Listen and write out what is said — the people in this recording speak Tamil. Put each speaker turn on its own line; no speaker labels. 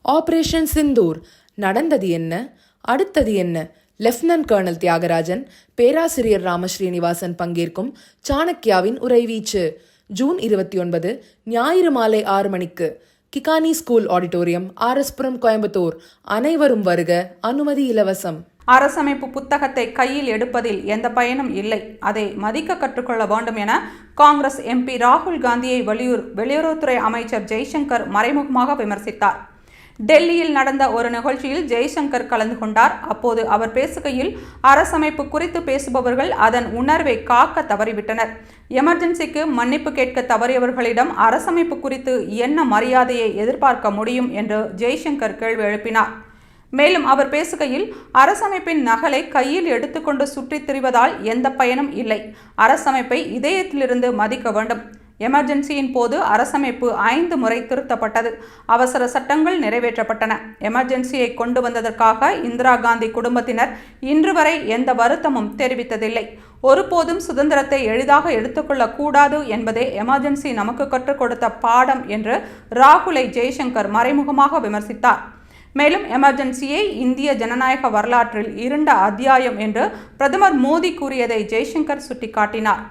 ஆபரேஷன் சிந்தூர் நடந்தது என்ன, அடுத்தது என்ன? லெப்டினன்ட் கர்னல் தியாகராஜன், பேராசிரியர் ராமஸ்ரீனிவாசன் பங்கேற்கும் சாணக்யாவின் உரைவீச்சு. ஜூன் 29 ஞாயிறு மாலை 6 மணிக்கு கிகானி ஸ்கூல் ஆடிட்டோரியம், RS புரம், கோயம்புத்தூர். அனைவரும் வருக, அனுமதி இலவசம்.
அரசமைப்பு புத்தகத்தை கையில் எடுப்பதில் எந்த பயனும் இல்லை, அதை மதிக்க கற்றுக்கொள்ள வேண்டும் என காங்கிரஸ் MP ராகுல் காந்தியை வெளியுறவுத்துறை அமைச்சர் ஜெய்சங்கர் மறைமுகமாக விமர்சித்தார். டெல்லியில் நடந்த ஒரு நிகழ்ச்சியில் ஜெய்சங்கர் கலந்து கொண்டார். அப்போது அவர் பேசுகையில், அரசமைப்பு குறித்து பேசுபவர்கள் அதன் உணர்வை காக்க தவறிவிட்டனர். எமர்ஜென்சிக்கு மன்னிப்பு கேட்க தவறியவர்களிடம் அரசமைப்பு குறித்து என்ன மரியாதையை எதிர்பார்க்க முடியும் என்று ஜெய்சங்கர் கேள்வி எழுப்பினார். மேலும் அவர் பேசுகையில், அரசமைப்பின் நகலை கையில் எடுத்துக்கொண்டு சுற்றித் திரிவதால் எந்த பயனும் இல்லை. அரசமைப்பை இதயத்திலிருந்து மதிக்க வேண்டும். எமர்ஜென்சியின் போது அரசமைப்பு 5 முறை திருத்தப்பட்டது. அவசர சட்டங்கள் நிறைவேற்றப்பட்டன. எமர்ஜென்சியை கொண்டு வந்ததற்காக இந்திரா காந்தி குடும்பத்தினர் இன்று வரை எந்த வருத்தமும் தெரிவித்ததில்லை. ஒருபோதும் சுதந்திரத்தை எளிதாக எடுத்துக்கொள்ளக் கூடாது என்பதே எமர்ஜென்சி நமக்கு கற்றுக் கொடுத்த பாடம் என்று ராகுலை ஜெய்சங்கர் மறைமுகமாக விமர்சித்தார். மேலும் எமர்ஜென்சியை இந்திய ஜனநாயக வரலாற்றில் இருண்ட அத்தியாயம் என்று பிரதமர் மோடி கூறியதை ஜெய்சங்கர் சுட்டிக்காட்டினார்.